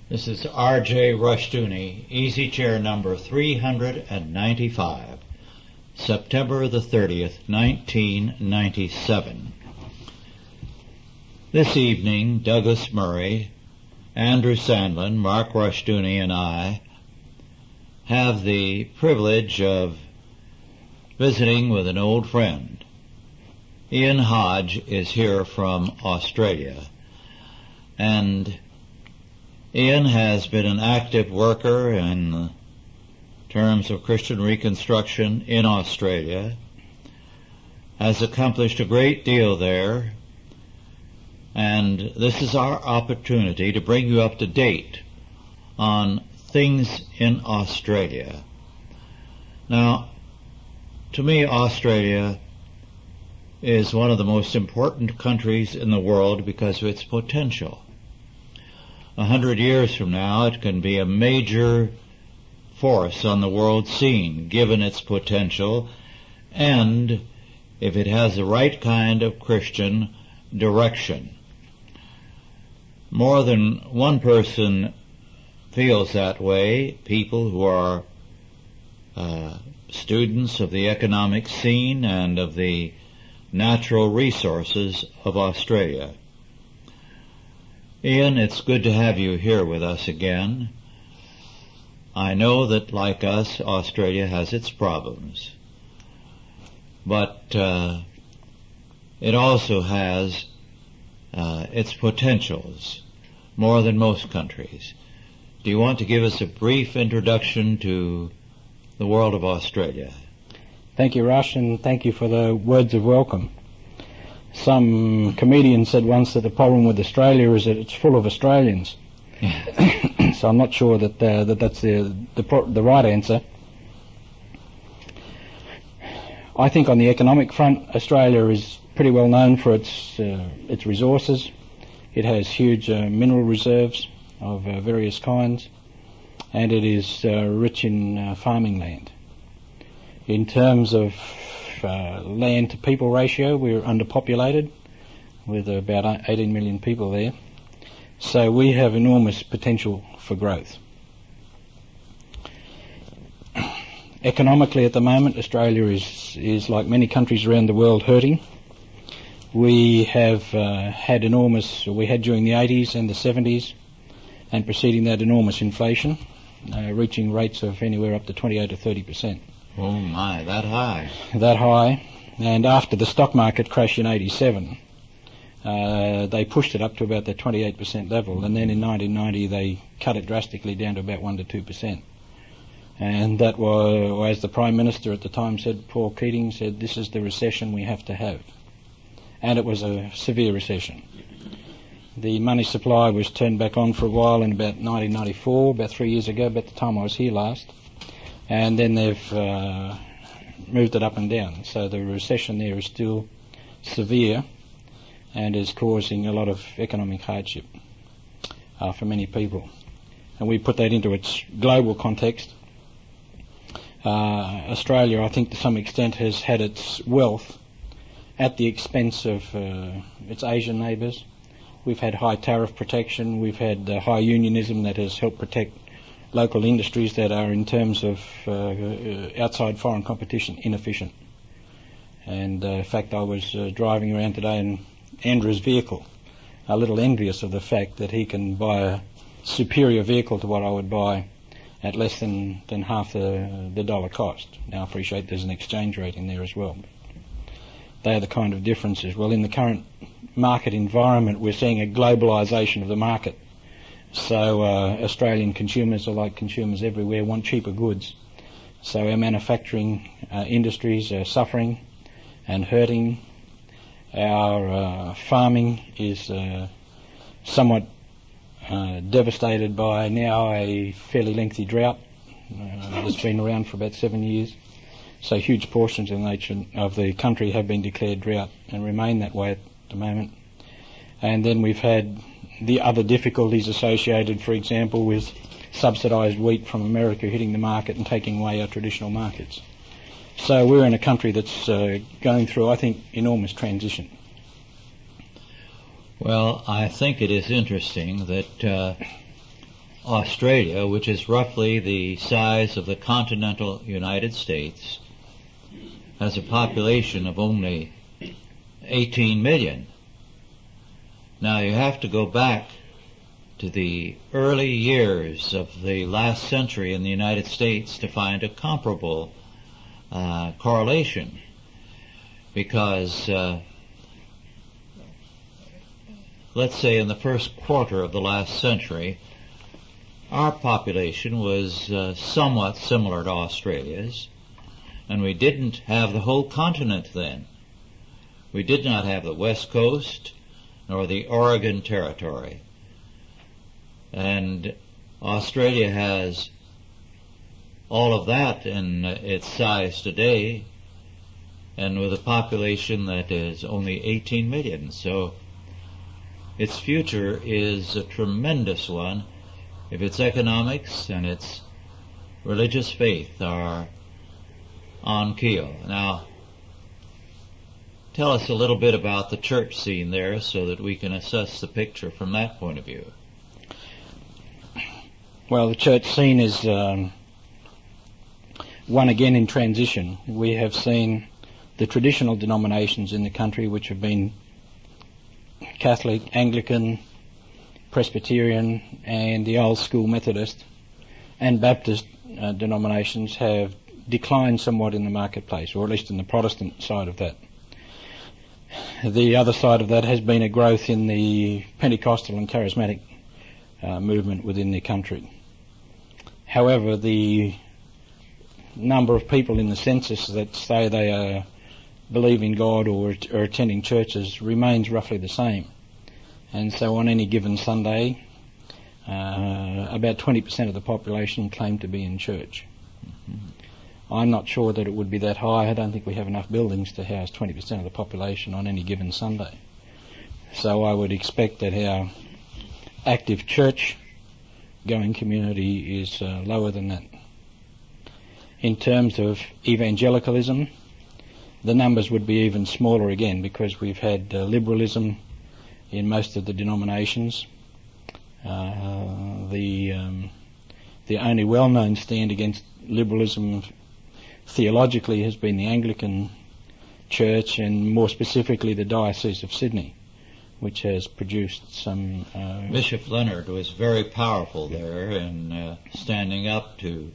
This is R.J. Rushdoony, Easy Chair number 395, September the 30th, 1997. This evening, Douglas Murray, Andrew Sandlin, Mark Rushdoony, and I have the privilege of visiting with an old friend. Ian Hodge is here from Australia, and Ian has been an active worker in terms of Christian Reconstruction in Australia, has accomplished a great deal there, and this is our opportunity to bring you up to date on things in Australia. Now, to me, Australia is one of the most important countries in the world because of its potential. 100 years from now, it can be a major force on the world scene, given its potential, and if it has the right kind of Christian direction. More than one person feels that way, people who are students of the economic scene and of the natural resources of Australia. Ian, it's good to have you here with us again. I know that, like us, Australia has its problems, but it also has its potentials, more than most countries. Do you want to give us a brief introduction to the world of Australia? Thank you, Rush, and thank you for the words of welcome. Some comedian said once that the problem with Australia is that it's full of Australians. So I'm not sure that that's the right answer. I think on the economic front, Australia is pretty well known for its resources. It has huge mineral reserves of various kinds, and it is rich in farming land. In terms of land to people ratio, we're underpopulated with about 18 million people there. So we have enormous potential for growth. Economically at the moment, Australia is like many countries around the world, hurting. We have had during the 80s and the 70s and preceding that enormous inflation, reaching rates of anywhere up to 28 to 30%. Oh my, that high. That high. And after the stock market crash in 87, they pushed it up to about the 28% level, and then in 1990 they cut it drastically down to about 1 to 2%. And that was, as the Prime Minister at the time said, Paul Keating said, this is the recession we have to have. And it was a severe recession. The money supply was turned back on for a while in about 1994, about 3 years ago, about the time I was here last. And then they've moved it up and down. So the recession there is still severe and is causing a lot of economic hardship for many people. And we put that into its global context. Australia, I think to some extent, has had its wealth at the expense of its Asian neighbours. We've had high tariff protection, we've had high unionism that has helped protect local industries that are, in terms of outside foreign competition, inefficient. And in fact, I was driving around today in Andrew's vehicle, a little envious of the fact that he can buy a superior vehicle to what I would buy at less than half the dollar cost. Now, I appreciate there's an exchange rate in there as well. They are the kind of differences. Well, in the current market environment, we're seeing a globalisation of the market. So Australian consumers, are like consumers everywhere, want cheaper goods. So our manufacturing industries are suffering and hurting. Our farming is somewhat devastated by now a fairly lengthy drought that's been around for about 7 years. So huge portions of the country have been declared drought and remain that way at the moment. And then we've had the other difficulties associated, for example, with subsidised wheat from America hitting the market and taking away our traditional markets. So we're in a country that's going through, I think, enormous transition. Well, I think it is interesting that Australia, which is roughly the size of the continental United States, has a population of only 18 million. Now you have to go back to the early years of the last century in the United States to find a comparable correlation, because let's say in the first quarter of the last century, our population was somewhat similar to Australia's, and we didn't have the whole continent then. We did not have the West Coast nor the Oregon Territory. And Australia has all of that in its size today, and with a population that is only 18 million. So its future is a tremendous one if its economics and its religious faith are on keel. Now, tell us a little bit about the church scene there so that we can assess the picture from that point of view. Well, the church scene is one again in transition. We have seen the traditional denominations in the country, which have been Catholic, Anglican, Presbyterian, and the old school Methodist and Baptist denominations have declined somewhat in the marketplace, or at least in the Protestant side of that. The other side of that has been a growth in the Pentecostal and Charismatic movement within the country. However, the number of people in the census that say they believe in God or are attending churches remains roughly the same. And so on any given Sunday, about 20% of the population claim to be in church. Mm-hmm. I'm not sure that it would be that high. I don't think we have enough buildings to house 20% of the population on any given Sunday. So I would expect that our active church-going community is lower than that. In terms of evangelicalism, the numbers would be even smaller again, because we've had liberalism in most of the denominations. The only well-known stand against liberalism theologically has been the Anglican Church, and more specifically the Diocese of Sydney, which has produced some... Bishop Leonard was very powerful there in standing up to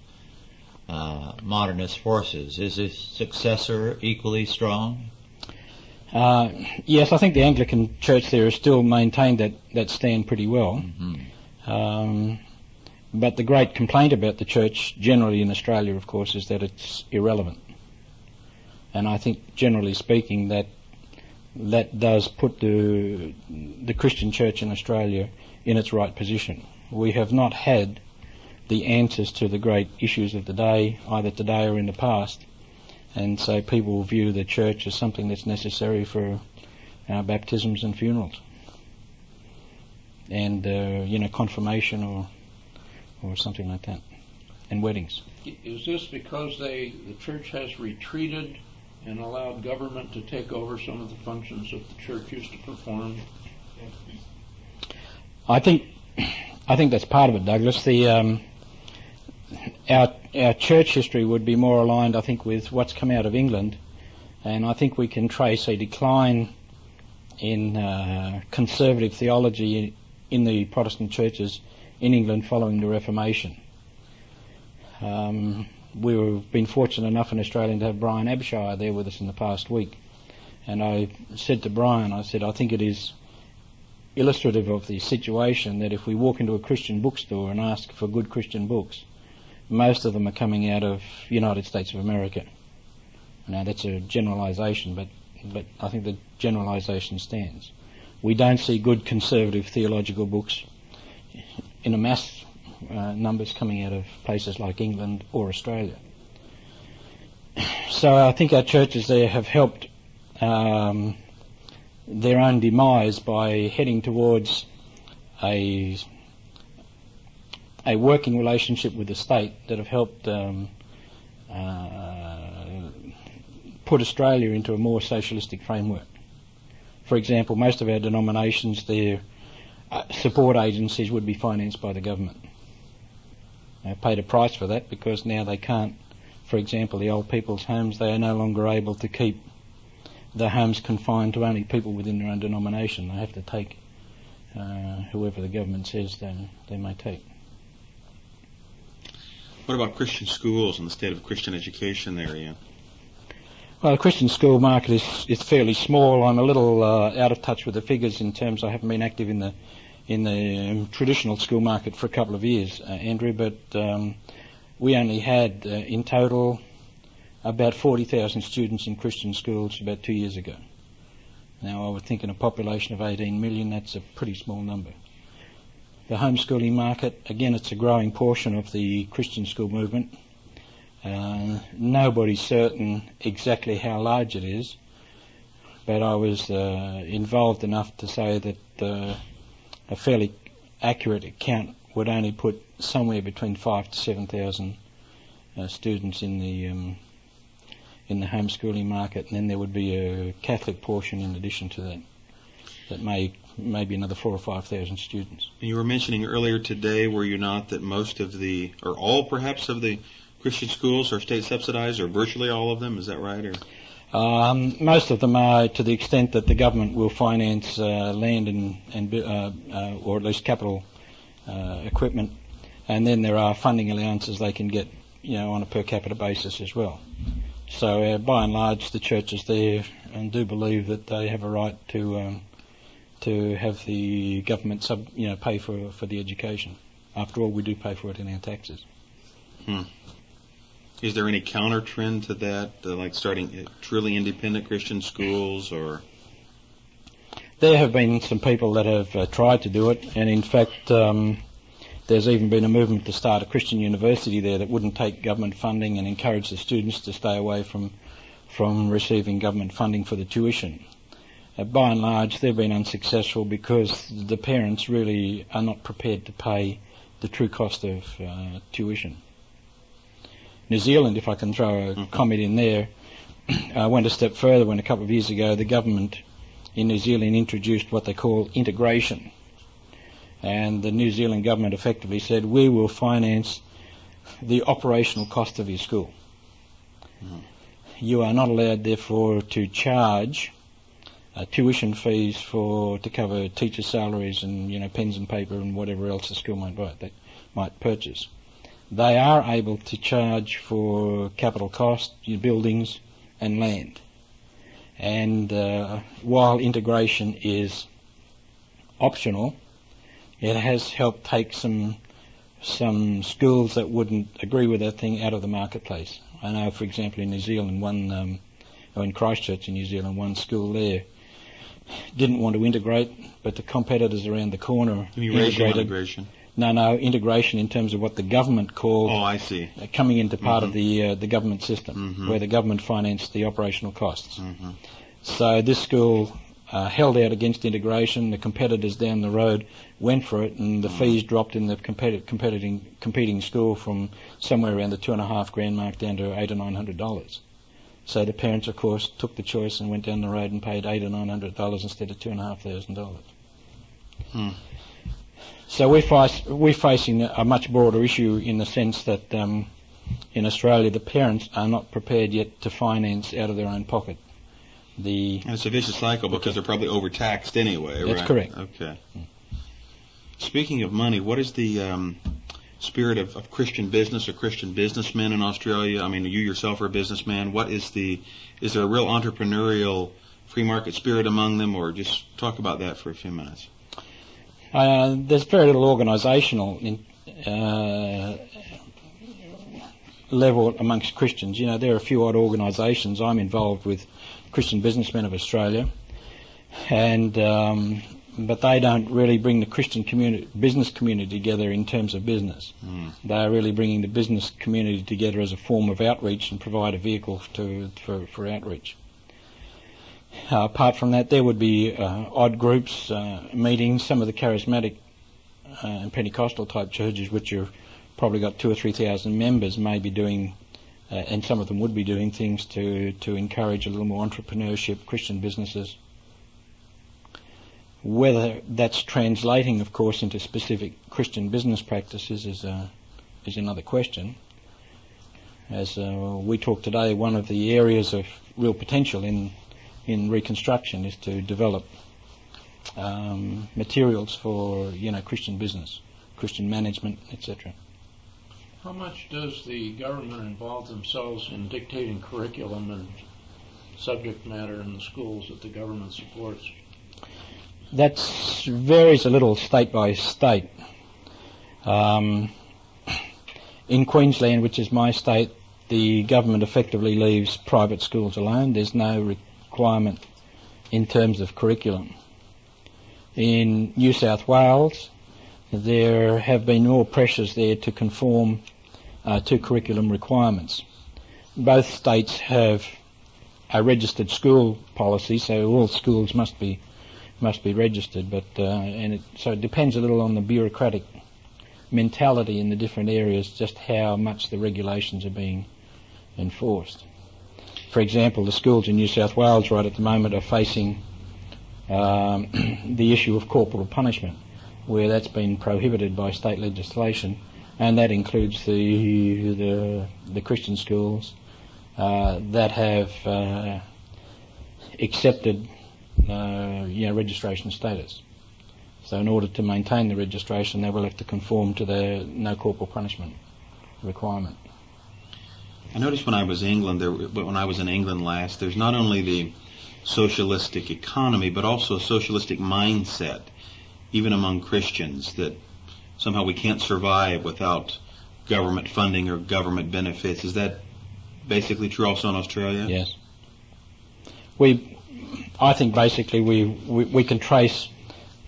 modernist forces. Is his successor equally strong? Yes, I think the Anglican Church there has still maintained that stand pretty well. Mm-hmm. But the great complaint about the church generally in Australia, of course, is that it's irrelevant. And I think, generally speaking, that does put the Christian church in Australia in its right position. We have not had the answers to the great issues of the day, either today or in the past, and so people view the church as something that's necessary for baptisms and funerals, and confirmation or something like that, and weddings. Is this because the church has retreated and allowed government to take over some of the functions that the church used to perform? I think that's part of it, Douglas. Our church history would be more aligned, I think, with what's come out of England, and I think we can trace a decline in conservative theology in the Protestant churches in England following the Reformation. We've been fortunate enough in Australia to have Brian Abshire there with us in the past week, and I said to Brian, I think it is illustrative of the situation that if we walk into a Christian bookstore and ask for good Christian books, most of them are coming out of the United States of America. Now that's a generalisation, but I think the generalisation stands. We don't see good conservative theological books in a mass numbers coming out of places like England or Australia. So I think our churches there have helped their own demise by heading towards a working relationship with the state that have helped put Australia into a more socialistic framework. For example, most of our denominations, their support agencies would be financed by the government. paid a price for that, because now they can't, for example, the old people's homes, they are no longer able to keep the homes confined to only people within their own denomination. They have to take whoever the government says they may take. What about Christian schools and the state of Christian education there, Ian? Well, the Christian school market is fairly small. I'm a little out of touch with the figures in terms I haven't been active in the traditional school market for a couple of years, Andrew, but we only had in total about 40,000 students in Christian schools about 2 years ago. Now, I would think in a population of 18 million, that's a pretty small number. The homeschooling market, again, it's a growing portion of the Christian school movement. Nobody's certain exactly how large it is, but I was involved enough to say that a fairly accurate account would only put somewhere between 5,000 to 7,000 students in the homeschooling market, and then there would be a Catholic portion in addition to that. That may be another 4,000 or 5,000 students. You were mentioning earlier today, were you not, that most of the, or all perhaps of the Christian schools are state subsidized, or virtually all of them? Is that right? Or most of them are, to the extent that the government will finance land and or at least capital equipment, and then there are funding allowances they can get, on a per capita basis as well. So by and large, the churches there and do believe that they have a right to have the government pay for the education. After all, we do pay for it in our taxes. Is there any counter trend to that, like starting truly independent Christian schools, or? There have been some people that have tried to do it, and in fact, there's even been a movement to start a Christian university there that wouldn't take government funding and encourage the students to stay away from receiving government funding for the tuition. By and large, they've been unsuccessful because the parents really are not prepared to pay the true cost of tuition. New Zealand, if I can throw a comment in there, went a step further when a couple of years ago the government in New Zealand introduced what they call integration. And the New Zealand government effectively said, we will finance the operational cost of your school. You are not allowed, therefore, to charge tuition fees to cover teacher salaries and pens and paper and whatever else the school might purchase. They are able to charge for capital costs, your buildings and land. And while integration is optional, it has helped take some schools that wouldn't agree with that thing out of the marketplace. I know, for example, in New Zealand, in Christchurch in New Zealand, one school there didn't want to integrate, but the competitors around the corner integrated. Integration? No, integration in terms of what the government called. Oh, I see. Coming into part of the government system, where the government financed the operational costs. So this school held out against integration. The competitors down the road went for it, and the fees dropped in the competing school from somewhere around the $2,500 mark down to $800 or $900. So the parents, of course, took the choice and went down the road and paid $800 or $900 instead of $2,500. So we're facing a much broader issue in the sense that in Australia the parents are not prepared yet to finance out of their own pocket. And it's a vicious cycle because they're probably overtaxed anyway, right? That's correct. Okay. Speaking of money, what is the spirit of Christian business or Christian businessmen in Australia? I mean, you yourself are a businessman. Is there a real entrepreneurial free market spirit among them, or just talk about that for a few minutes? There's very little organisational level amongst Christians. There are a few odd organisations. I'm involved with Christian Businessmen of Australia, but they don't really bring the Christian business community together in terms of business. They are really bringing the business community together as a form of outreach and provide a vehicle for outreach. Apart from that, there would be odd groups, meetings. Some of the charismatic and Pentecostal type churches, which have probably got 2,000 or 3,000 members, may be doing, and some of them would be doing things to encourage a little more entrepreneurship, Christian businesses. Whether that's translating, of course, into specific Christian business practices is is another question. As we talked today, one of the areas of real potential in reconstruction is to develop materials for Christian business, Christian management, etc. How much does the government involve themselves in dictating curriculum and subject matter in the schools that the government supports? That varies a little state by state. In Queensland, which is my state, the government effectively leaves private schools alone. There's no requirement in terms of curriculum. In New South Wales, there have been more pressures there to conform to curriculum requirements. Both states have a registered school policy, so all schools must be registered. But so it depends a little on the bureaucratic mentality in the different areas, just how much the regulations are being enforced. For example, the schools in New South Wales right at the moment are facing the issue of corporal punishment, where that's been prohibited by state legislation, and that includes the Christian schools that have accepted registration status. So in order to maintain the registration, they will have to conform to the no corporal punishment requirement. I noticed when I was in England last, there's not only the socialistic economy, but also a socialistic mindset, even among Christians, that somehow we can't survive without government funding or government benefits. Is that basically true also in Australia? Yes. I think basically we can trace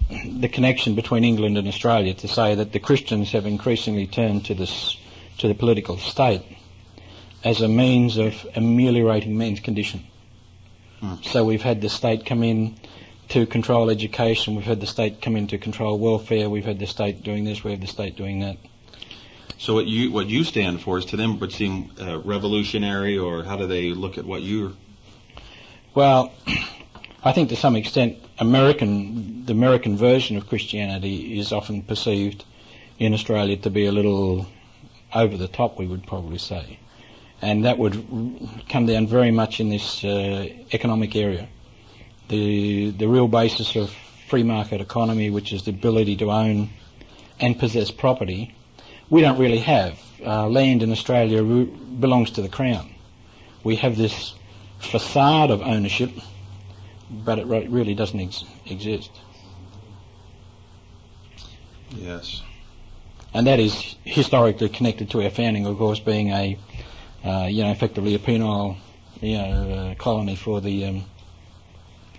the connection between England and Australia to say that the Christians have increasingly turned to the political state as a means of ameliorating men's condition. So we've had the state come in to control education, we've had the state come in to control welfare, we've had the state doing this, we have the state doing that. So what you stand for is, to them, would seem revolutionary, or how do they look at what you're... Well, I think to some extent the American version of Christianity is often perceived in Australia to be a little over the top, we would probably say. And that would come down very much in this economic area. The real basis of free market economy, which is the ability to own and possess property, we don't really have. Land in Australia belongs to the Crown. We have this facade of ownership, but it really doesn't exist. Yes. And that is historically connected to our founding, of course, being effectively a penal, colony for the,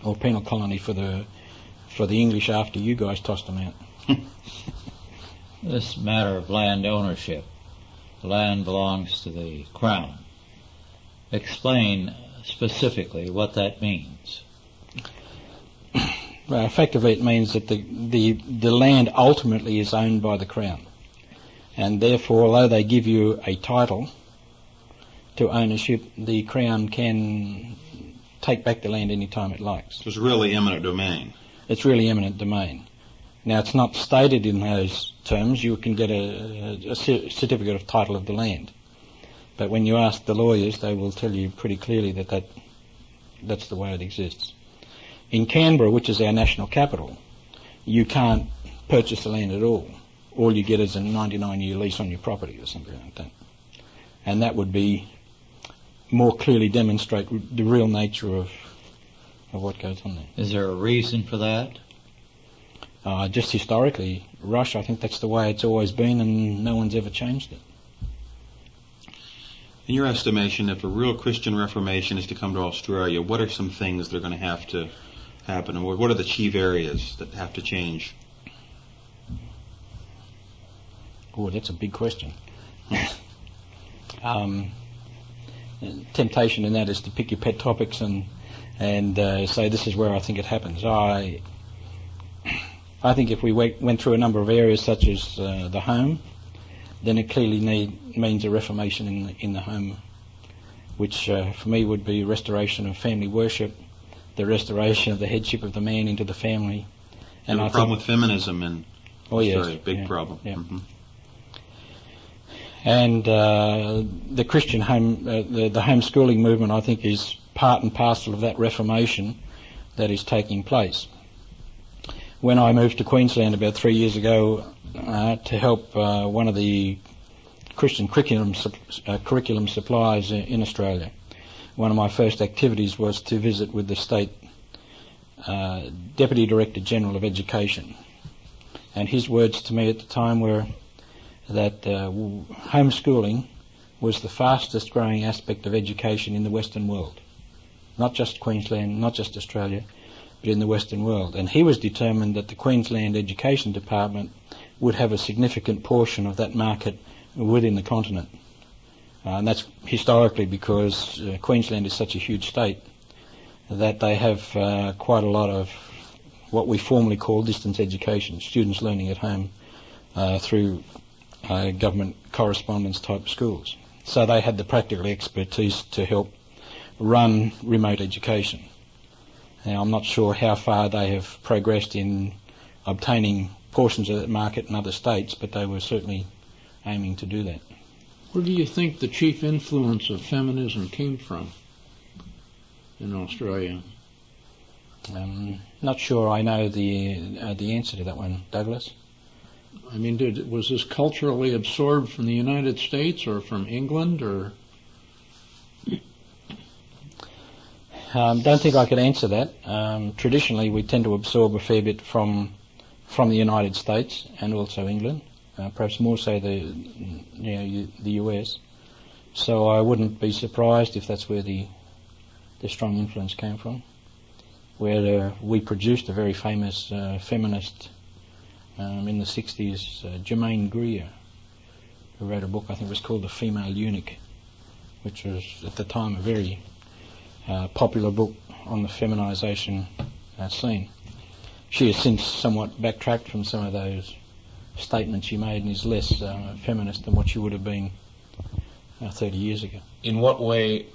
or penal colony for the English after you guys tossed them out. This matter of land ownership, the land belongs to the Crown. Explain specifically what that means. Well, effectively it means that the land ultimately is owned by the Crown. And therefore, although they give you a title to ownership, the Crown can take back the land any time it likes. So it's really eminent domain. It's really eminent domain. Now, it's not stated in those terms. You can get a certificate of title of the land. But when you ask the lawyers, they will tell you pretty clearly that's the way it exists. In Canberra, which is our national capital, you can't purchase the land at all. All you get is a 99-year lease on your property or something like that. And that would be more clearly demonstrate the real nature of what goes on there. Is there a reason for that? Just historically, Rush, I think that's the way it's always been, and no one's ever changed it. In your estimation, if a real Christian Reformation is to come to Australia, what are some things that are going to have to happen, and what are the chief areas that have to change? Oh, that's a big question. Temptation in that is to pick your pet topics and say this is where I think it happens. I think if we went through a number of areas such as the home, then it clearly means a reformation in the home, which for me would be restoration of family worship, the restoration of the headship of the man into the family. And a problem with feminism in Australia, big problem. Yeah. Mm-hmm. And the Christian the homeschooling movement, I think, is part and parcel of that reformation that is taking place. When I moved to Queensland about 3 years ago to help one of the Christian curriculum suppliers in Australia, one of my first activities was to visit with the state Deputy Director General of Education. And his words to me at the time were that homeschooling was the fastest growing aspect of education in the Western world. Not just Queensland, not just Australia, but in the Western world. And he was determined that the Queensland Education Department would have a significant portion of that market within the continent. And that's historically because Queensland is such a huge state that they have quite a lot of what we formerly call distance education, students learning at home through government correspondence type schools. So they had the practical expertise to help run remote education. Now, I'm not sure how far they have progressed in obtaining portions of that market in other states, but they were certainly aiming to do that. Where do you think the chief influence of feminism came from in Australia? Not sure I know the answer to that one, Douglas. I mean, was this culturally absorbed from the United States or from England, or? Don't think I could answer that. Traditionally, we tend to absorb a fair bit from the United States and also England, perhaps more so the US. So I wouldn't be surprised if that's where the strong influence came from. Where we produced a very famous feminist in the 60s, Germaine Greer, who wrote a book, I think it was called The Female Eunuch, which was at the time a very popular book on the feminisation scene. She has since somewhat backtracked from some of those statements she made and is less feminist than what she would have been 30 years ago. In what way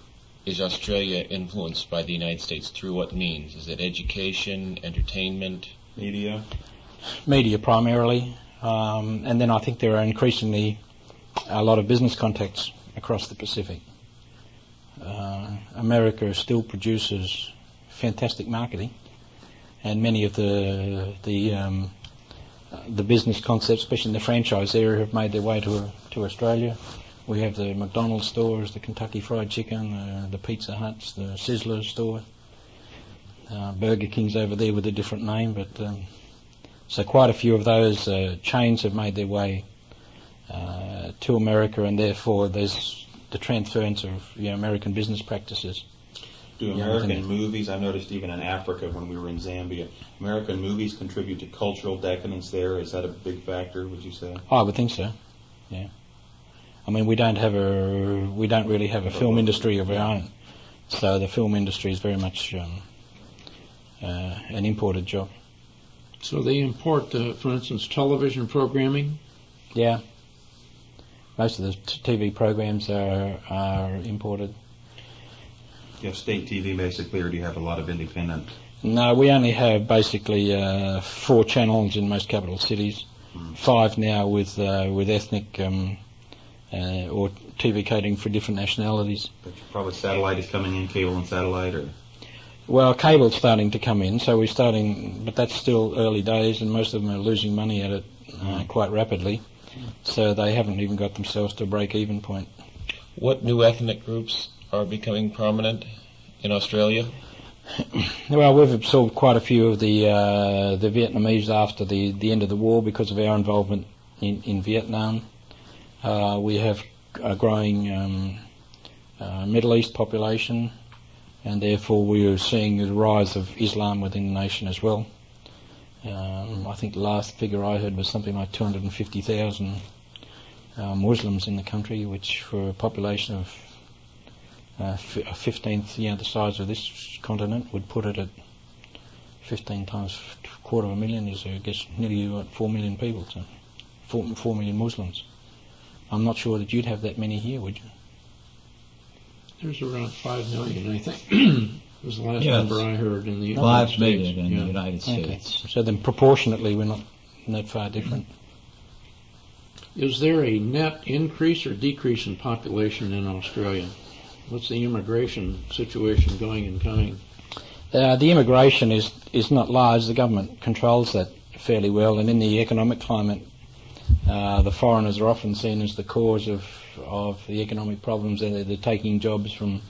is Australia influenced by the United States? Through what means? Is it education, entertainment? Media? Media primarily, and then I think there are increasingly a lot of business contacts across the Pacific. America still produces fantastic marketing, and many of the business concepts, especially in the franchise area, have made their way to Australia. We have the McDonald's stores, the Kentucky Fried Chicken, the Pizza Huts, the Sizzler store. Burger King's over there with a different name, but so quite a few of those chains have made their way to America, and therefore there's the transference of American business practices. Do American movies, I've noticed even in Africa when we were in Zambia, American movies contribute to cultural decadence there? Is that a big factor, would you say? I would think so, yeah. I mean, we don't really have a film industry of our own, so the film industry is very much an imported job. So they import, for instance, television programming? Yeah. Most of the TV programs are imported. You have state TV basically, or do you have a lot of independent? No, we only have basically 4 channels in most capital cities, 5 now with ethnic or TV catering for different nationalities. But probably satellite is coming in, cable and satellite, or? Well, cable's starting to come in, so we're starting, but that's still early days, and most of them are losing money at it quite rapidly. So they haven't even got themselves to a break-even point. What new ethnic groups are becoming prominent in Australia? Well, we've absorbed quite a few of the Vietnamese after the end of the war because of our involvement in Vietnam. We have a growing Middle East population, and therefore we are seeing the rise of Islam within the nation as well. I think the last figure I heard was something like 250,000 Muslims in the country, which for a population of a 15th, the size of this continent, would put it at 15 times a quarter of a million is, I guess, nearly 4 million people, so 4 million Muslims. I'm not sure that you'd have that many here, would you? There's around 5 million, I think. Was the last number I heard in the United States. 5 million in the United States. Okay. So then proportionately we're not far different. Is there a net increase or decrease in population in Australia? What's the immigration situation going and coming? The immigration is not large. The government controls that fairly well, and in the economic climate, the foreigners are often seen as the cause of the economic problems. They're taking jobs from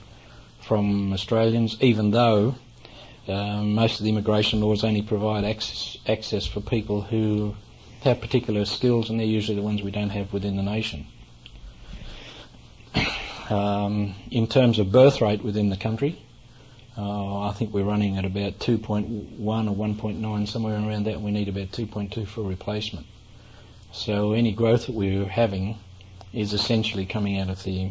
Australians, even though most of the immigration laws only provide access for people who have particular skills, and they're usually the ones we don't have within the nation. In terms of birth rate within the country, I think we're running at about 2.1 or 1.9, somewhere around that, and we need about 2.2 for replacement. So any growth that we're having is essentially coming out of the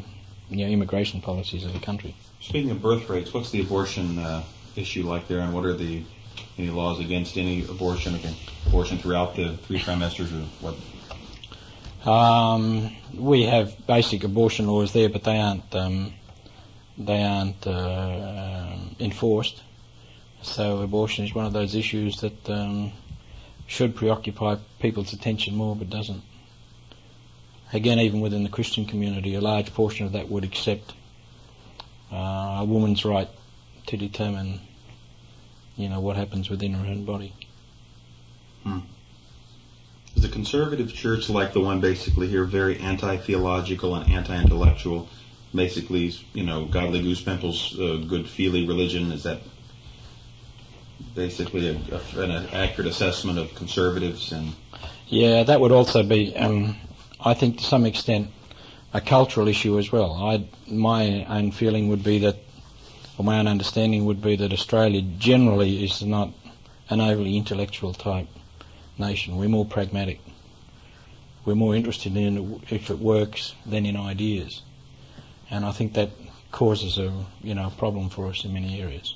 immigration policies of the country. Speaking of birth rates, what's the abortion issue like there, and what are any laws against any abortion throughout the 3 trimesters, or what? We have basic abortion laws there, but they aren't enforced. So abortion is one of those issues that should preoccupy people's attention more, but doesn't. Again, even within the Christian community, a large portion of that would accept a woman's right to determine, what happens within her own body. Is the conservative church, like the one basically here, very anti-theological and anti-intellectual? Basically, godly goose pimples, good feely religion? Is that basically an accurate assessment of conservatives? And yeah, that would also be, I think, to some extent, a cultural issue as well. My own feeling would be that, or my own understanding would be that Australia generally is not an overly intellectual type nation. We're more pragmatic. We're more interested in if it works than in ideas. And I think that causes a problem for us in many areas.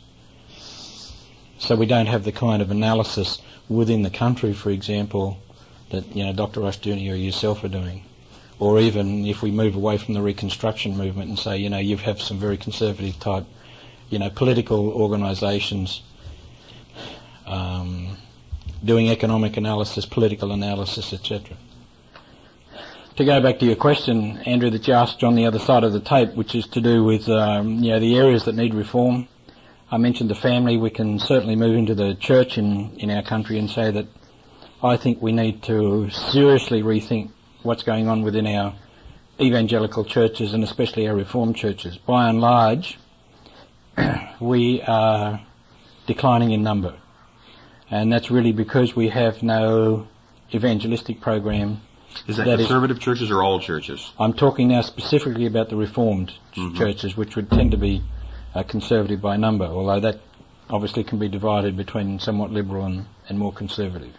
So we don't have the kind of analysis within the country, for example, that Dr. Rushdoony or yourself are doing. Or even if we move away from the Reconstruction movement and say, you have some very conservative type, political organisations doing economic analysis, political analysis, etc. To go back to your question, Andrew, that you asked on the other side of the tape, which is to do with the areas that need reform. I mentioned the family. We can certainly move into the church in our country and say that I think we need to seriously rethink what's going on within our evangelical churches and especially our Reformed churches. By and large, we are declining in number. And that's really because we have no evangelistic program. Is that conservative churches or all churches? I'm talking now specifically about the Reformed churches, which would tend to be conservative by number, although that obviously can be divided between somewhat liberal and more conservative.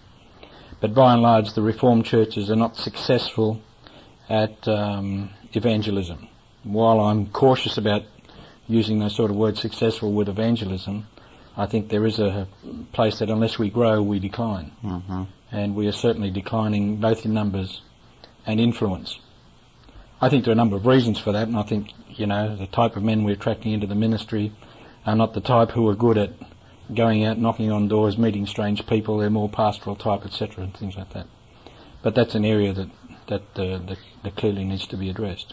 But by and large, the Reformed churches are not successful at evangelism. While I'm cautious about using those sort of words, successful with evangelism, I think there is a place that unless we grow, we decline. And we are certainly declining both in numbers and influence. I think there are a number of reasons for that, and I think, the type of men we're attracting into the ministry are not the type who are good at going out, knocking on doors, meeting strange people. They're more pastoral type, etc., and things like that. But that's an area that clearly needs to be addressed.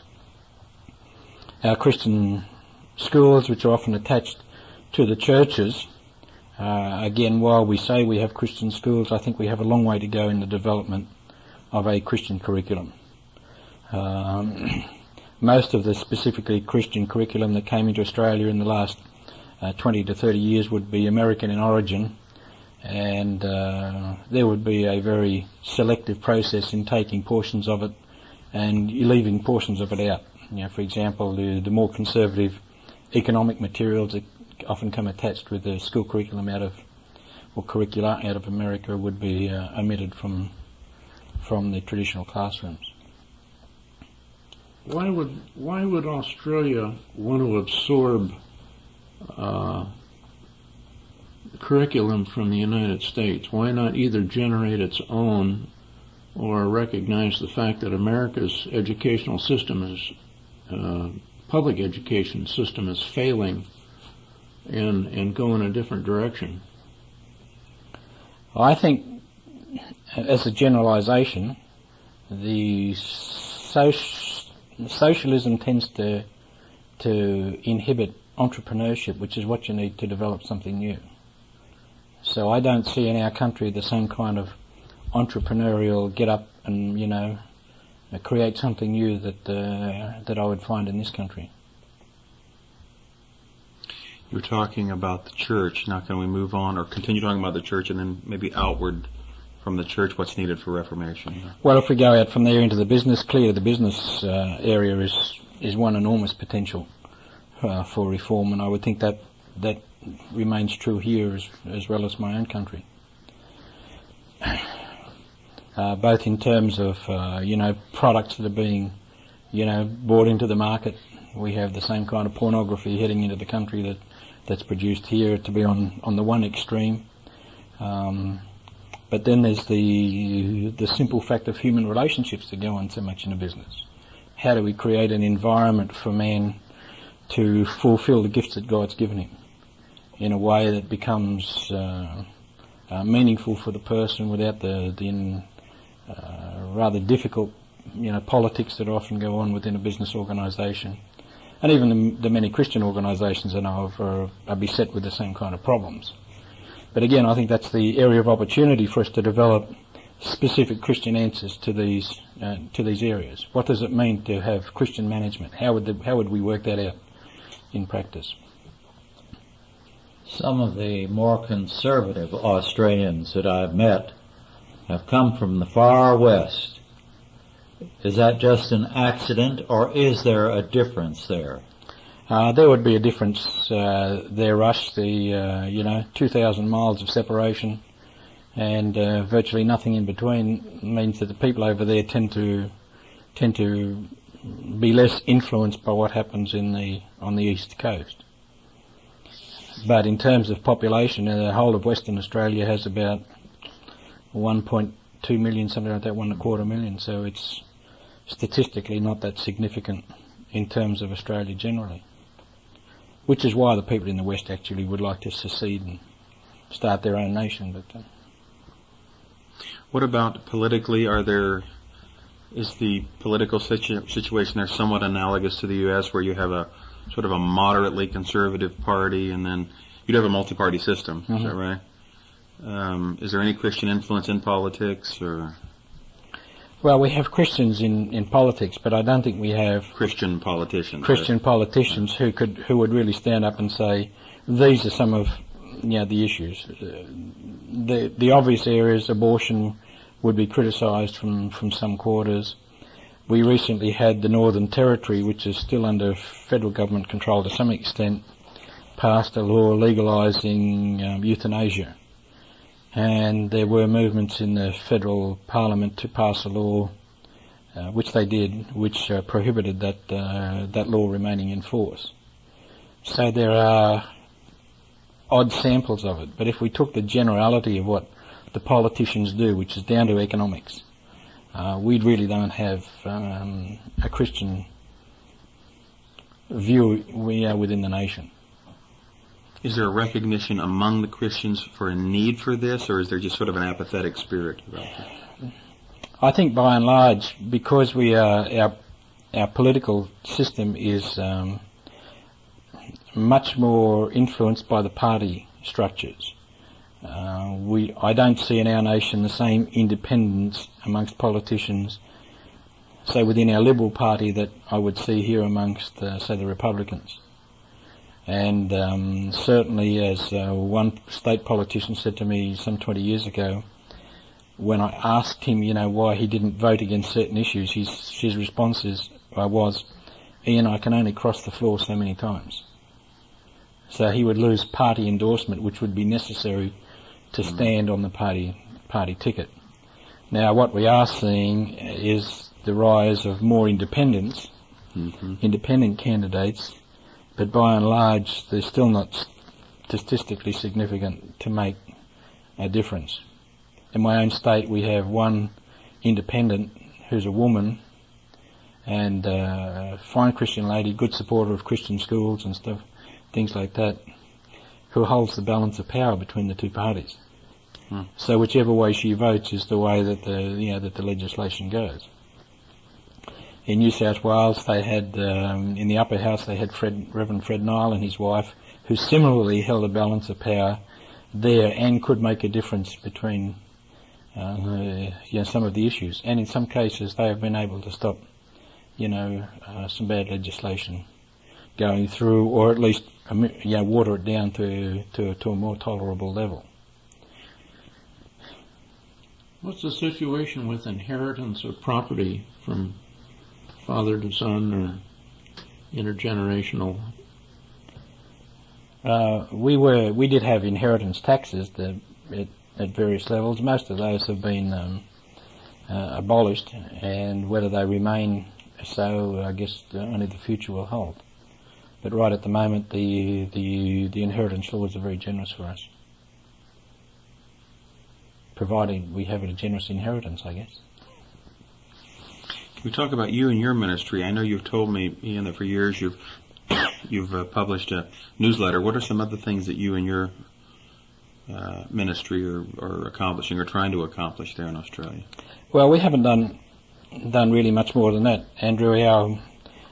Our Christian schools, which are often attached to the churches, again, while we say we have Christian schools, I think we have a long way to go in the development of a Christian curriculum. Most of the specifically Christian curriculum that came into Australia in the last 20 to 30 years would be American in origin, and there would be a very selective process in taking portions of it and leaving portions of it out. For example, the more conservative economic materials that often come attached with the school curriculum curricula out of America would be omitted from the traditional classrooms. Why would Australia want to absorb curriculum from the United States? Why not either generate its own or recognize the fact that America's educational system public education system is failing and go in a different direction? I think, as a generalization, the socialism tends to inhibit entrepreneurship, which is what you need to develop something new. So I don't see in our country the same kind of entrepreneurial get up and, create something new that I would find in this country. You're talking about the church. Now can we move on or continue talking about the church and then maybe outward from the church what's needed for Reformation? Well, if we go out from there into the business, clearly the business area is one enormous potential for reform, and I would think that remains true here as well as my own country. Both in terms of, products that are being, brought into the market. We have the same kind of pornography heading into the country that's produced here, to be on the one extreme. But then there's the simple fact of human relationships that go on so much in a business. How do we create an environment for man to fulfill the gifts that God's given him in a way that becomes meaningful for the person without the rather difficult, politics that often go on within a business organisation. And even the many Christian organisations I know of are beset with the same kind of problems. But again, I think that's the area of opportunity for us to develop specific Christian answers to these areas. What does it mean to have Christian management? How would we work that out in practice? Some of the more conservative Australians that I've met have come from the far west. Is that just an accident, or is there a difference there? There would be a difference there, Rush. The 2,000 miles of separation and virtually nothing in between means that the people over there tend to be less influenced by what happens on the east coast. But in terms of population, the whole of Western Australia has about 1.2 million, something like that, 1.25 million. So it's statistically not that significant in terms of Australia generally. Which is why the people in the West actually would like to secede and start their own nation. But what about politically? Is the political situation there somewhat analogous to the U.S., where you have a sort of a moderately conservative party, and then you'd have a multi-party system? Mm-hmm. Is that right? Is there any Christian influence in politics, or? Well, we have Christians in politics, but I don't think we have Christian politicians. Politicians who would really stand up and say, these are some of the issues. The obvious areas, abortion would be criticised from some quarters. We recently had the Northern Territory, which is still under federal government control to some extent, passed a law legalising euthanasia. And there were movements in the federal parliament to pass a law, which they did, which prohibited that law remaining in force. So there are odd samples of it. But if we took the generality of what the politicians do, which is down to economics, we really don't have a Christian view within the nation. Is there a recognition among the Christians for a need for this, or is there just sort of an apathetic spirit about it? I think by and large, because our political system is much more influenced by the party structures. I don't see in our nation the same independence amongst politicians, say within our Liberal Party, that I would see here amongst, say, the Republicans. And certainly, as one state politician said to me some 20 years ago, when I asked him, why he didn't vote against certain issues, his response was, Ian, I can only cross the floor so many times. So he would lose party endorsement, which would be necessary to stand on the party ticket. Now, what we are seeing is the rise of more independents, independent candidates, but by and large, they're still not statistically significant to make a difference. In my own state, we have one independent who's a woman, and a fine Christian lady, good supporter of Christian schools and stuff, things like that, who holds the balance of power between the two parties. So whichever way she votes is the way that the legislation goes. In New South Wales, they had, in the upper house, they had Reverend Fred Nile and his wife, who similarly held a balance of power there and could make a difference between some of the issues. And in some cases, they have been able to stop, some bad legislation going through, or at least, water it down to a more tolerable level. What's the situation with inheritance of property from father to son or intergenerational? We did have inheritance taxes at various levels. Most of those have been abolished, and whether they remain so, I guess only the future will hold. But right at the moment, the inheritance laws are very generous for us, providing we have a generous inheritance, I guess. We talk about you and your ministry. I know you've told me, Ian, that for years you've published a newsletter. What are some other things that you and your ministry are accomplishing or trying to accomplish there in Australia? Well, we haven't done really much more than that, Andrew.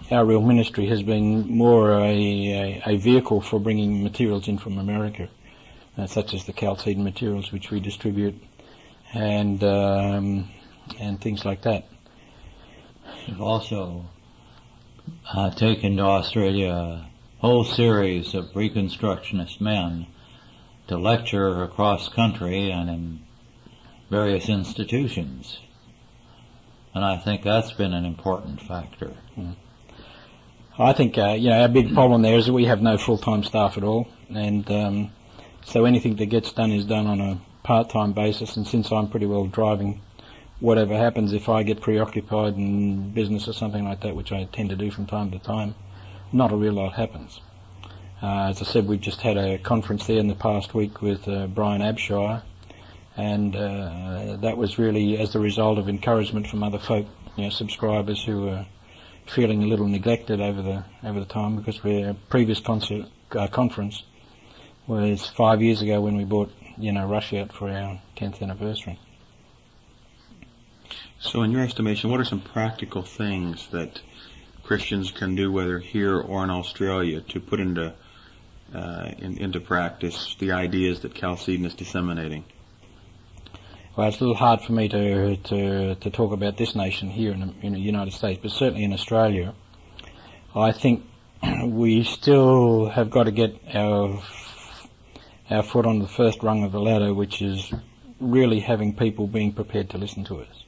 Our real ministry has been more a vehicle for bringing materials in from America, such as the Chalcedon materials which we distribute, and things like that. We've also taken to Australia a whole series of Reconstructionist men to lecture across country and in various institutions. And I think that's been an important factor. I think, our big problem there is that we have no full-time staff at all, and so anything that gets done is done on a part-time basis, and since I'm pretty well driving whatever happens, if I get preoccupied in business or something like that, which I tend to do from time to time, not a real lot happens. As I said, we've just had a conference there in the past week with Brian Abshire, and that was really as the result of encouragement from other folk, subscribers who were feeling a little neglected over the time, because our previous conference was 5 years ago when we bought Rush out for our 10th anniversary. So in your estimation, what are some practical things that Christians can do, whether here or in Australia, to put into practice the ideas that Chalcedon is disseminating? Well, it's a little hard for me to talk about this nation here in the United States, but certainly in Australia, I think we still have got to get our foot on the first rung of the ladder, which is really having people being prepared to listen to us.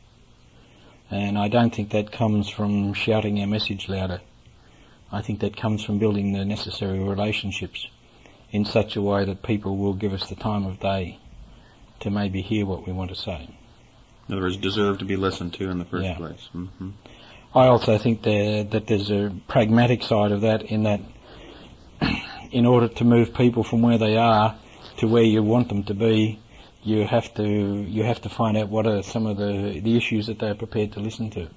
And I don't think that comes from shouting our message louder. I think that comes from building the necessary relationships in such a way that people will give us the time of day to maybe hear what we want to say. In other words, deserve to be listened to in the first place. Mm-hmm. I also think that there's a pragmatic side of that, in that in order to move people from where they are to where you want them to be, you have to find out what are some of the issues that they're prepared to listen to.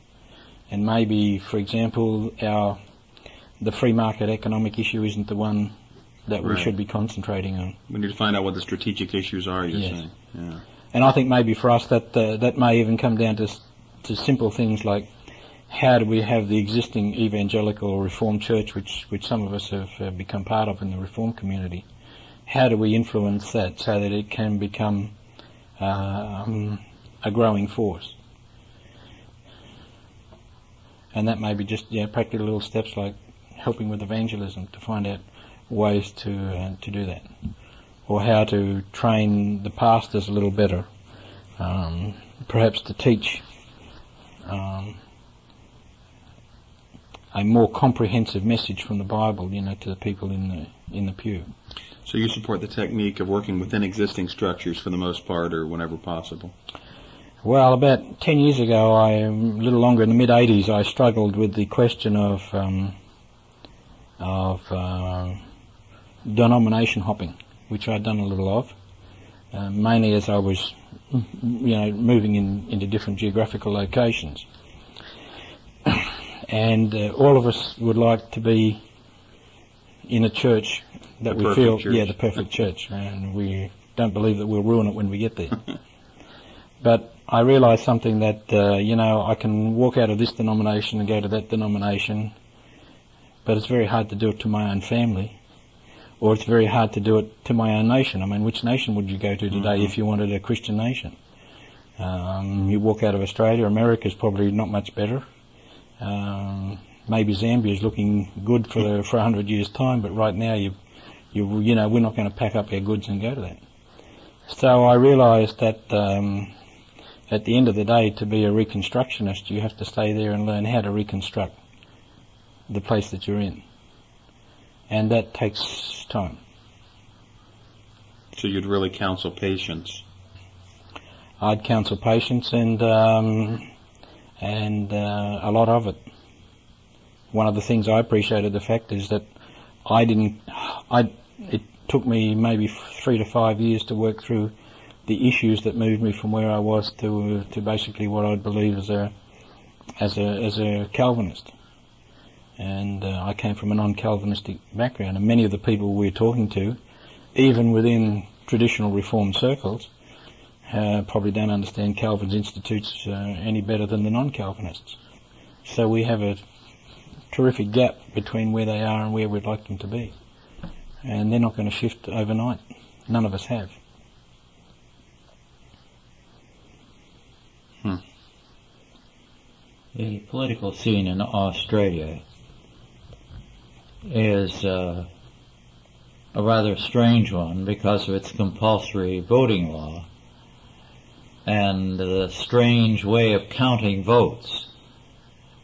And maybe, for example, the free market economic issue isn't the one that we should be concentrating on. We need to find out what the strategic issues are, you're saying. Yeah. And I think maybe for us that may even come down to simple things like, how do we have the existing evangelical Reformed church, which some of us have become part of in the Reformed community, how do we influence that so that it can become a growing force? And that may be just practical little steps like helping with evangelism to find out ways to do that, or how to train the pastors a little better, perhaps to teach a more comprehensive message from the Bible, to the people in the pew. So you support the technique of working within existing structures for the most part, or whenever possible? Well, about 10 years ago, a little longer, in the mid-'80s, I struggled with the question of denomination hopping, which I'd done a little of, mainly as I was, moving into different geographical locations. And all of us would like to be in a church that we feel, the perfect church, and we don't believe that we'll ruin it when we get there. But I realised something that, I can walk out of this denomination and go to that denomination, but it's very hard to do it to my own family, or it's very hard to do it to my own nation. I mean, which nation would you go to today if you wanted a Christian nation? You walk out of Australia, America's probably not much better. Maybe Zambia's looking good for 100 years' time, but right now we're not going to pack up our goods and go to that. So I realised that at the end of the day, to be a reconstructionist, you have to stay there and learn how to reconstruct the place that you're in, and that takes time. So you'd really counsel patience. I'd counsel patience and a lot of it. One of the things I appreciated the fact is that it took me maybe 3 to 5 years to work through the issues that moved me from where I was to basically what I'd believe as a Calvinist. And I came from a non-Calvinistic background, and many of the people we're talking to, even within traditional Reformed circles, probably don't understand Calvin's institutes any better than the non-Calvinists. So we have a terrific gap between where they are and where we'd like them to be. And they're not going to shift overnight. None of us have. The political scene in Australia is a rather strange one because of its compulsory voting law and the strange way of counting votes.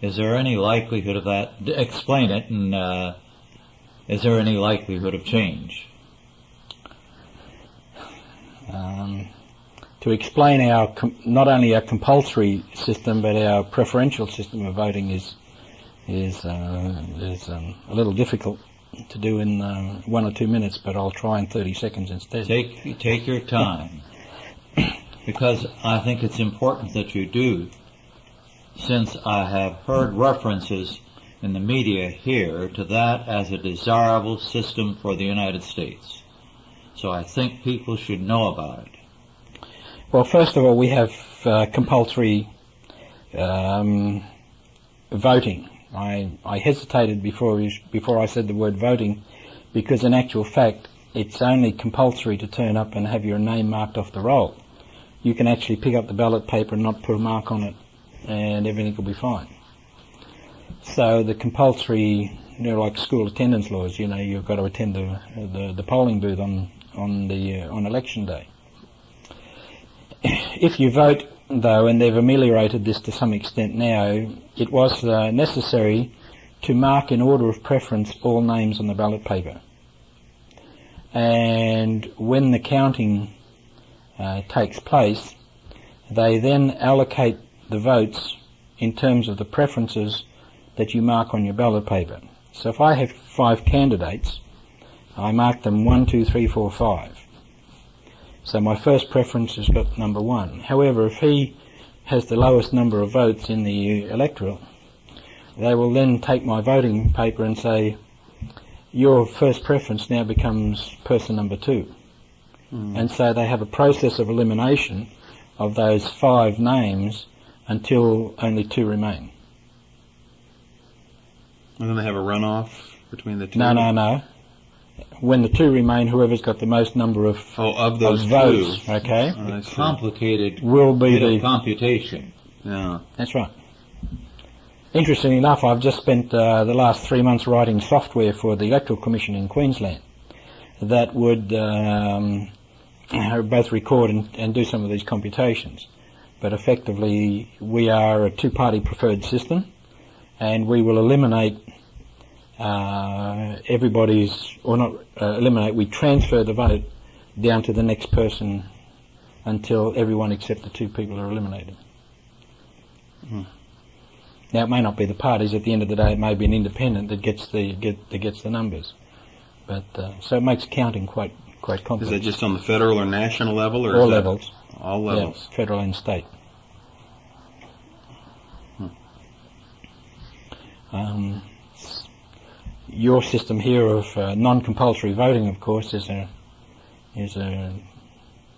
Is there any likelihood of that? Explain it, and is there any likelihood of change? To explain not only our compulsory system but our preferential system of voting is a little difficult to do in 1 or 2 minutes, but I'll try in 30 seconds instead. Take your time, because I think it's important that you do, since I have heard references in the media here to that as a desirable system for the United States. So I think people should know about it. Well, first of all, we have compulsory voting. I hesitated before I said the word voting, because in actual fact it's only compulsory to turn up and have your name marked off the roll. You can actually pick up the ballot paper and not put a mark on it, and everything will be fine. So the compulsory, like school attendance laws, you've got to attend the polling booth on election day. If you vote, though, and they've ameliorated this to some extent now, it was necessary to mark in order of preference all names on the ballot paper. And when the counting takes place, they then allocate the votes in terms of the preferences that you mark on your ballot paper. So if I have 5 candidates, I mark them 1, 2, 3, 4, 5. So my first preference has got number 1. However, if he has the lowest number of votes in the electorate, they will then take my voting paper and say, your first preference now becomes person number 2. And so they have a process of elimination of those 5 names until only 2 remain. And then they have a runoff between the 2? No. When the 2 remain, whoever's got the most number of those votes, 2. Okay, Complicated will be the computation. Yeah, that's right. Interestingly enough, I've just spent the last 3 months writing software for the Electoral Commission in Queensland that would both record and do some of these computations. But effectively, we are a 2-party preferred system, and we will eliminate we transfer the vote down to the next person until everyone except the 2 people are eliminated. Now, it may not be the parties. At the end of the day, it may be an independent that gets the numbers. But so it makes counting quite complex. Is that just on the federal or national level, or all levels? All levels, yes, federal and state. Your system here of non-compulsory voting, of course, is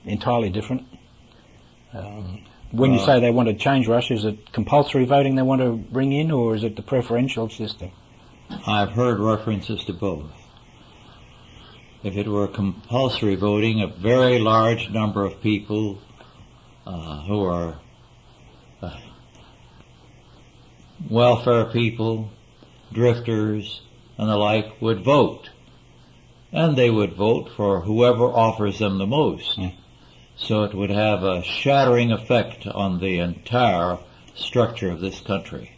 entirely different. When you say they want to change Russia, is it compulsory voting they want to bring in, or is it the preferential system? I've heard references to both. If it were compulsory voting, a very large number of people who are welfare people, drifters, and the like would vote. And they would vote for whoever offers them the most. So it would have a shattering effect on the entire structure of this country.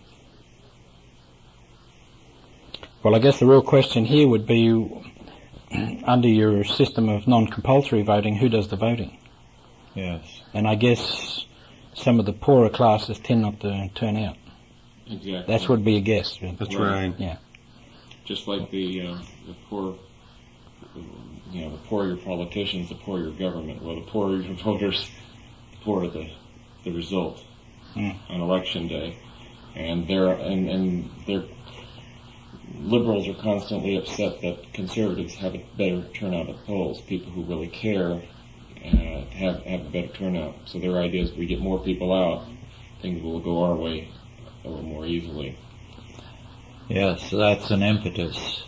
Well, I guess the real question here would be, under your system of non-compulsory voting, who does the voting? Yes. And I guess some of the poorer classes tend not to turn out. Exactly. That would be a guess. That's right. Yeah. Just like the poor, the poorer your politicians, the poorer your government. Well, the poorer your voters, the poorer the result on election day. And their liberals are constantly upset that conservatives have a better turnout at polls. People who really care have a better turnout. So their idea is if we get more people out, things will go our way a little more easily. Yes, that's an impetus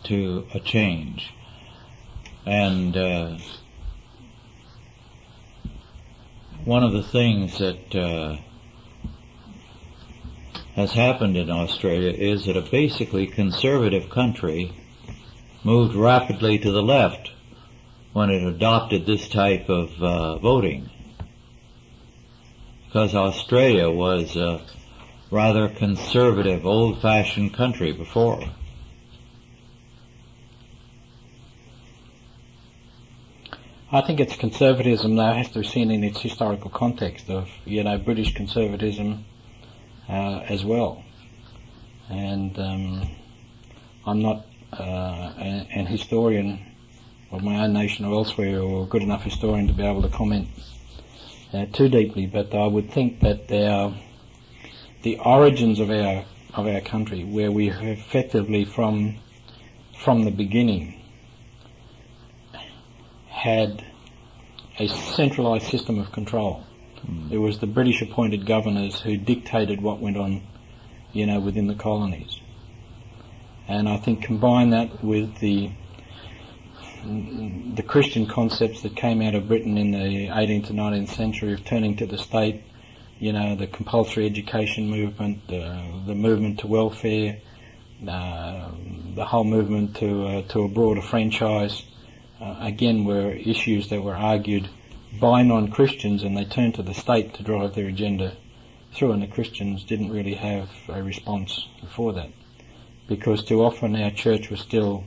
to a change. And one of the things that has happened in Australia is that a basically conservative country moved rapidly to the left when it adopted this type of voting. Because Australia was a rather conservative, old-fashioned country before. I think its conservatism now has to be seen in its historical context of, British conservatism as well. And I'm not an historian of my own nation or elsewhere, or a good enough historian to be able to comment too deeply, but I would think that the origins of our country, where we have effectively from the beginning had a centralised system of control. There was the British appointed governors who dictated what went on, within the colonies. And I think combine that with the Christian concepts that came out of Britain in the 18th and 19th century of turning to the state, the compulsory education movement, the movement to welfare, the whole movement to a broader franchise, again were issues that were argued by non-Christians, and they turned to the state to drive their agenda through, and the Christians didn't really have a response for that, because too often our church was still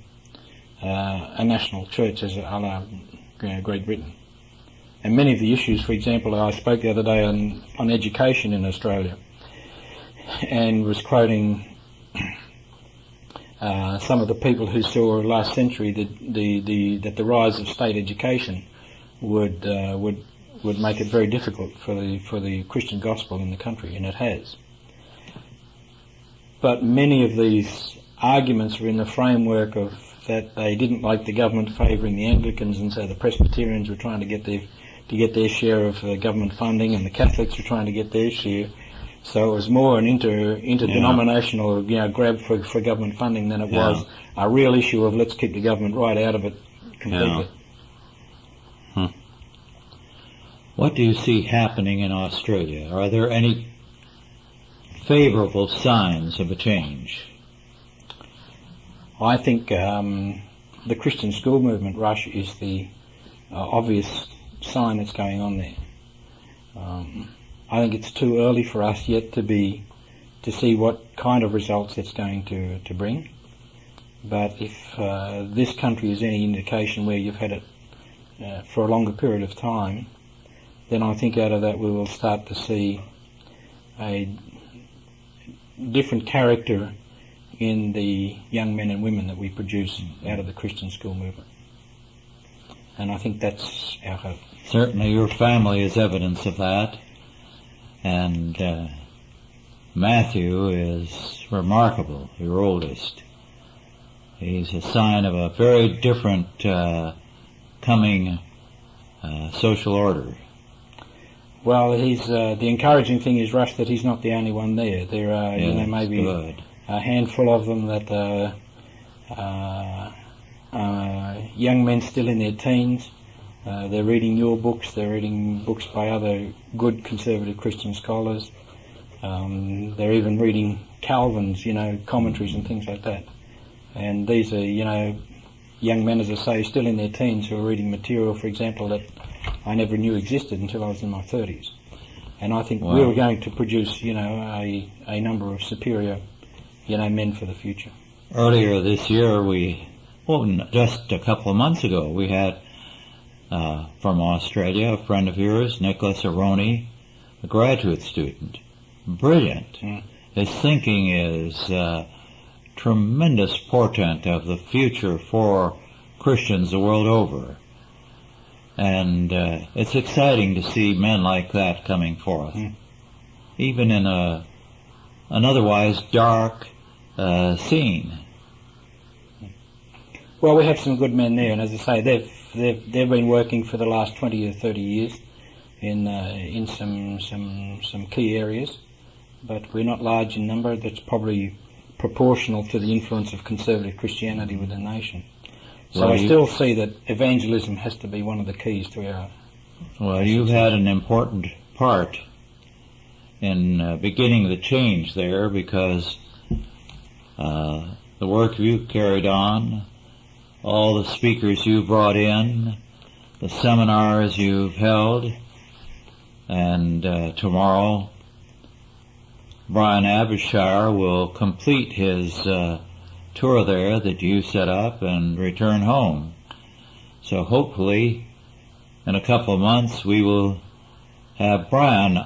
a national church, as a la Great Britain. And many of the issues, for example, I spoke the other day on education in Australia, and was quoting some of the people who saw last century that the rise of state education would make it very difficult for the Christian gospel in the country, and it has. But many of these arguments were in the framework of that they didn't like the government favouring the Anglicans, and so the Presbyterians were trying to get their share of government funding, and the Catholics were trying to get their share. So it was more an interdenominational grab for government funding than it was a real issue of let's keep the government right out of it completely. What do you see happening in Australia? Are there any favourable signs of a change? I think the Christian school movement rush is the obvious sign that's going on there. I think it's too early for us yet to see what kind of results it's going to bring. But if this country is any indication where you've had it for a longer period of time, then I think out of that we will start to see a different character in the young men and women that we produce out of the Christian school movement. And I think that's our hope. Certainly your family is evidence of that. And Matthew is remarkable, your oldest. He's a sign of a very different coming social order. Well, the encouraging thing is, Rush, that he's not the only one there. There are, maybe good. a handful of them that young men still in their teens. They're reading your books. They're reading books by other good conservative Christian scholars. They're even reading Calvin's, commentaries and things like that. And these are, young men, as I say, still in their teens who are reading material, for example, that I never knew existed until I was in my 30s. And I think we're going to produce, a number of superior, men for the future. Earlier this year, just a couple of months ago, we had from Australia a friend of yours, Nicholas Aroni, a graduate student. Brilliant. His thinking is tremendous portent of the future for Christians the world over. And it's exciting to see men like that coming forth, even in an otherwise dark scene. Well, we have some good men there, and as I say, they've been working for the last 20 or 30 years in some key areas, but we're not large in number. That's probably proportional to the influence of conservative Christianity within the nation. So I still see that evangelism has to be one of the keys to our... Well, you've had an important part in beginning the change there, because the work you've carried on, all the speakers you've brought in, the seminars you've held, and tomorrow Brian Abishire will complete his tour there that you set up and return home. So hopefully in a couple of months we will have Brian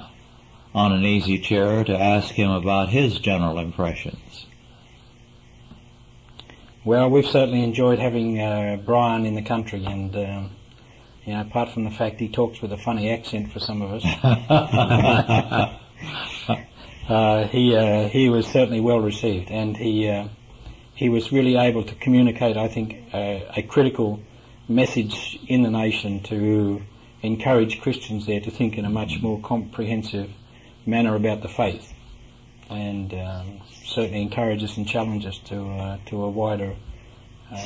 on an easy chair to ask him about his general impressions. Well, we've certainly enjoyed having Brian in the country, and apart from the fact he talks with a funny accent for some of us, he was certainly well received, and he was really able to communicate, I think, a critical message in the nation to encourage Christians there to think in a much more comprehensive manner about the faith, and certainly encourage us and challenge us to a wider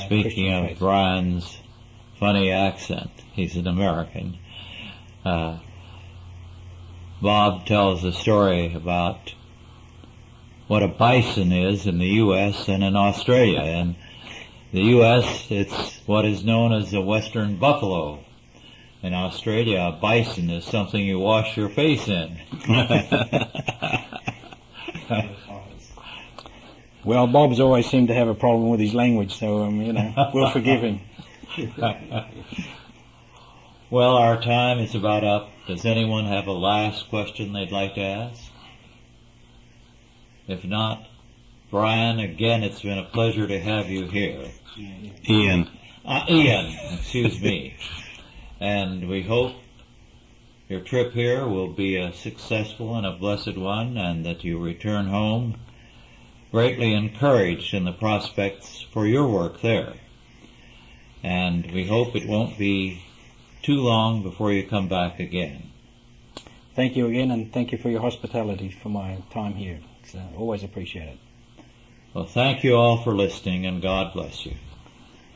Speaking Christian of faith. Brian's funny accent, he's an American. Bob tells a story about what a bison is in the U.S. and in Australia. In the U.S., it's what is known as the western buffalo. In Australia, a bison is something you wash your face in. Well, Bob's always seemed to have a problem with his language, so, we'll forgive him. Well, our time is about up. Does anyone have a last question they'd like to ask? If not, Brian, again, it's been a pleasure to have you here. Ian. Ian, excuse me. And we hope your trip here will be a successful and a blessed one, and that you return home greatly encouraged in the prospects for your work there. And we hope it won't be too long before you come back again. Thank you again, and thank you for your hospitality for my time here. It's always appreciated. Well, thank you all for listening, and God bless you.